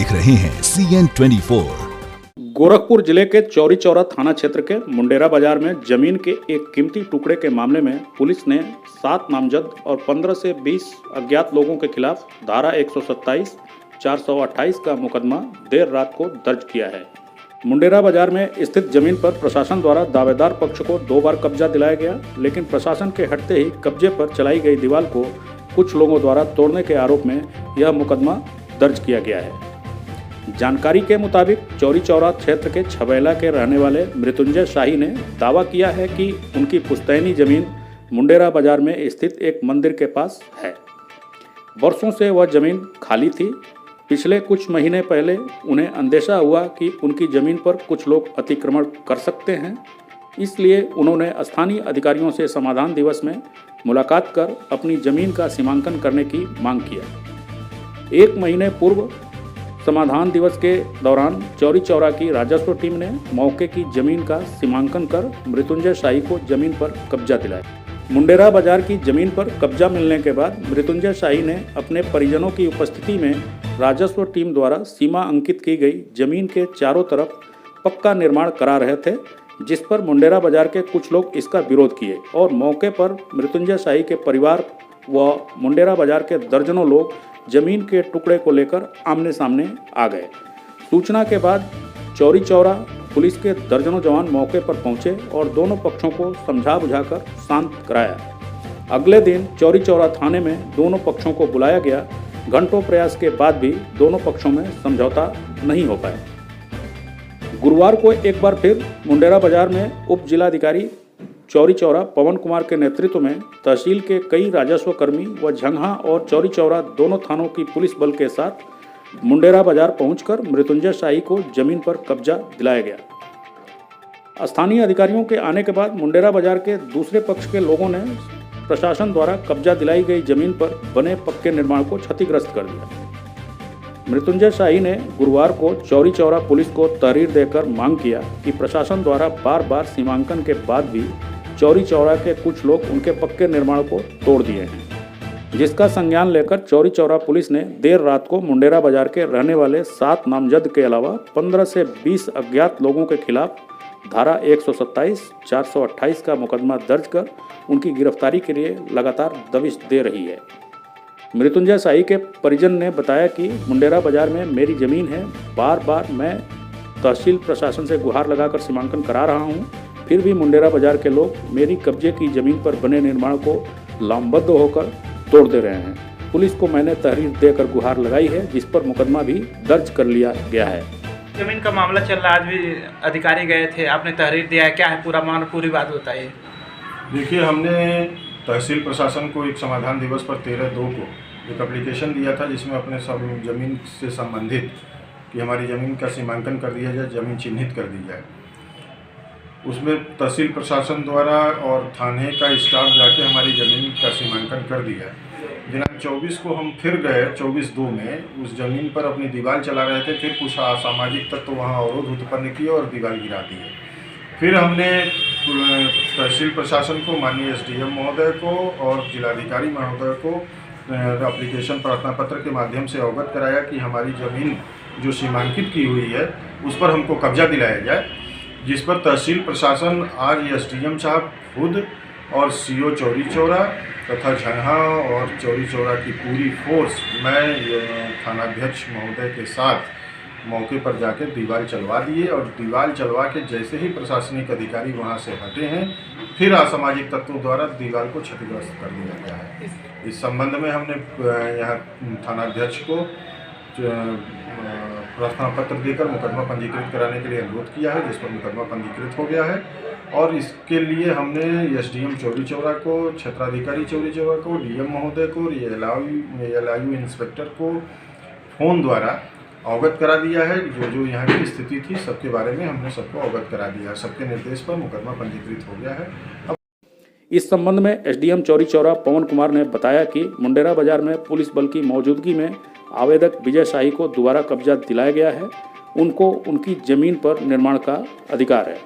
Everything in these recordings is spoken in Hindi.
देख रहे हैं CN24। गोरखपुर जिले के चौरी चौरा थाना क्षेत्र के मुंडेरा बाजार में जमीन के एक कीमती टुकड़े के मामले में पुलिस ने 7 नामजद और 15 से 20 अज्ञात लोगों के खिलाफ धारा 127, 428 का मुकदमा देर रात को दर्ज किया है। मुंडेरा बाजार में स्थित जमीन पर प्रशासन द्वारा दावेदार पक्ष को 2 बार कब्जा दिलाया गया, लेकिन प्रशासन के हटते ही कब्जे पर चलाई गई दीवार को कुछ लोगों द्वारा तोड़ने के आरोप में यह मुकदमा दर्ज किया गया है। जानकारी के मुताबिक चौरी चौरा क्षेत्र के छबैला के रहने वाले मृत्युंजय शाही ने दावा किया है कि उनकी पुश्तैनी जमीन मुंडेरा बाजार में स्थित एक मंदिर के पास है। वर्षों से वह जमीन खाली थी। पिछले कुछ महीने पहले उन्हें अंदेशा हुआ कि उनकी जमीन पर कुछ लोग अतिक्रमण कर सकते हैं, इसलिए उन्होंने स्थानीय अधिकारियों से समाधान दिवस में मुलाकात कर अपनी जमीन का सीमांकन करने की मांग किया। 1 महीने पूर्व समाधान दिवस के दौरान चौरी चौरा की राजस्व टीम ने मौके की जमीन का सीमांकन कर मृत्युंजय शाही को जमीन पर कब्जा दिलाया। मुंडेरा बाजार की जमीन पर कब्जा मिलने के बाद मृत्युंजय शाही ने अपने परिजनों की उपस्थिति में राजस्व टीम द्वारा सीमा अंकित की गई जमीन के चारों तरफ पक्का निर्माण करा रहे थे, जिस पर मुंडेरा बाजार के कुछ लोग इसका विरोध किए और मौके पर मृत्युंजय शाही के परिवार व मुंडेरा बाजार के दर्जनों लोग जमीन के टुकड़े को लेकर आमने सामने आ गए। सूचना के बाद चौरी चौरा पुलिस के दर्जनों जवान मौके पर पहुंचे और दोनों पक्षों को समझा बुझाकर शांत कराया। अगले दिन चौरी चौरा थाने में दोनों पक्षों को बुलाया गया। घंटों प्रयास के बाद भी दोनों पक्षों में समझौता नहीं हो पाया। गुरुवार को एक बार फिर मुंडेरा बाजार में उप जिलाधिकारी चौरी चौरा पवन कुमार के नेतृत्व में तहसील के कई राजस्व कर्मी व झंगहा और चौरी चौरा दोनों थानों की पुलिस बल के साथ मुंडेरा बाजार पहुंचकर मृत्युंजय शाही को जमीन पर कब्जा दिलाया गया। स्थानीय अधिकारियों के आने के बाद मुंडेरा बाजार के दूसरे पक्ष के लोगों ने प्रशासन द्वारा कब्जा दिलाई गई जमीन पर बने पक्के निर्माण को क्षतिग्रस्त कर दिया। मृत्युंजय शाही ने गुरुवार को चौरी चौरा पुलिस को तहरीर देकर मांग किया कि प्रशासन द्वारा बार बार सीमांकन के बाद भी चौरी चौरा के कुछ लोग उनके पक्के निर्माण को तोड़ दिए हैं, जिसका संज्ञान लेकर चौरी चौरा पुलिस ने देर रात को मुंडेरा बाजार के रहने वाले 7 नामजद के अलावा 15 से 20 अज्ञात लोगों के खिलाफ धारा 127, 428 का मुकदमा दर्ज कर उनकी गिरफ्तारी के लिए लगातार दबिश दे रही है। मृत्युंजय शाही के परिजन ने बताया कि मुंडेरा बाजार में मेरी ज़मीन है, बार बार मैं तहसील प्रशासन से गुहार लगाकर सीमांकन करा रहा हूं, फिर भी मुंडेरा बाजार के लोग मेरी कब्जे की ज़मीन पर बने निर्माण को लामबद्ध होकर तोड़ दे रहे हैं। पुलिस को मैंने तहरीर देकर गुहार लगाई है, जिस पर मुकदमा भी दर्ज कर लिया गया है। जमीन का मामला चल रहा है, आज भी अधिकारी गए थे, आपने तहरीर दिया है, क्या है पूरा मामला, पूरी बात बताइए। देखिए, हमने तहसील प्रशासन को एक समाधान दिवस पर 13/2 को एक एप्लीकेशन दिया था, जिसमें अपने सब ज़मीन से संबंधित कि हमारी ज़मीन का सीमांकन कर दिया जाए, ज़मीन चिन्हित कर दी जाए। उसमें तहसील प्रशासन द्वारा और थाने का स्टाफ जाके हमारी ज़मीन का सीमांकन कर दिया। दिनांक 24 को हम फिर गए, 24/2 में उस ज़मीन पर अपनी दीवार चला रहे थे, फिर कुछ असामाजिक तत्व वहाँ अवरोध उत्पन्न किए और दीवार गिरा दिए। फिर हमने तहसील प्रशासन को, माननीय SDM महोदय को और जिलाधिकारी महोदय को एप्लीकेशन प्रार्थना पत्र के माध्यम से अवगत कराया कि हमारी ज़मीन जो सीमांकित की हुई है उस पर हमको कब्जा दिलाया जाए, जिस पर तहसील प्रशासन आज SDM साहब खुद और CO चौरी चौरा तथा झंगहा और चौरी चौरा की पूरी फोर्स, मैं थानाध्यक्ष महोदय के साथ मौके पर जाकर दीवार चलवा दिए और दीवार चलवा के जैसे ही प्रशासनिक अधिकारी वहां से हटे हैं, फिर असामाजिक तत्वों द्वारा दीवार को क्षतिग्रस्त कर दिया गया है। इस संबंध में हमने यहाँ थानाध्यक्ष को प्रार्थना पत्र देकर मुकदमा पंजीकृत कराने के लिए अनुरोध किया है, जिस पर मुकदमा पंजीकृत हो गया है। और इसके लिए हमने SDM चौरी चौरा को, क्षेत्राधिकारी चौरी चौरा को, DM महोदय को, LIU इंस्पेक्टर को फ़ोन द्वारा अवगत करा दिया है। जो यहाँ की स्थिति थी सबके बारे में हमने सबको अवगत करा दिया। सबके निर्देश पर मुकदमा पंजीकृत हो गया है। इस संबंध में SDM चौरी चौरा पवन कुमार ने बताया कि मुंडेरा बाजार में पुलिस बल की मौजूदगी में आवेदक विजय शाही को दोबारा कब्जा दिलाया गया है। उनको उनकी जमीन पर निर्माण का अधिकार है।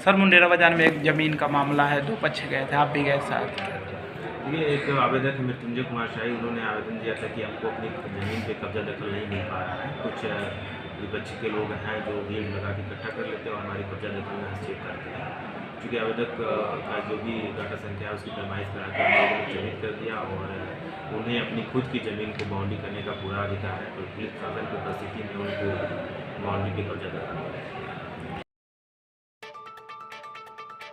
सर, मुंडेरा बाजार में एक ज़मीन का मामला है, 2 पक्ष गए थे, आप भी गए साथ। देखिए, एक आवेदक है मृत्युंजय कुमार शाही, उन्होंने आवेदन दिया था कि हमको अपनी ज़मीन पे कब्जा दखल नहीं मिल पा रहा है। कुछ विपक्ष के लोग हैं जो भीड़ लगा के इकट्ठा कर लेते हैं और हमारी कब्जा दखल में हस्तक्षेप करते हैं। चूँकि आवेदक का जो भी डाटा संख्या है उसकी पैमाइश करा कर हम लोगों ने चिन्हित कर दिया और उन्हें अपनी खुद की ज़मीन को बाउंड्री करने का पूरा अधिकार है। तो पुलिस प्रशासन की उपस्थिति में उनको बाउंड्री पे कब्जा दखल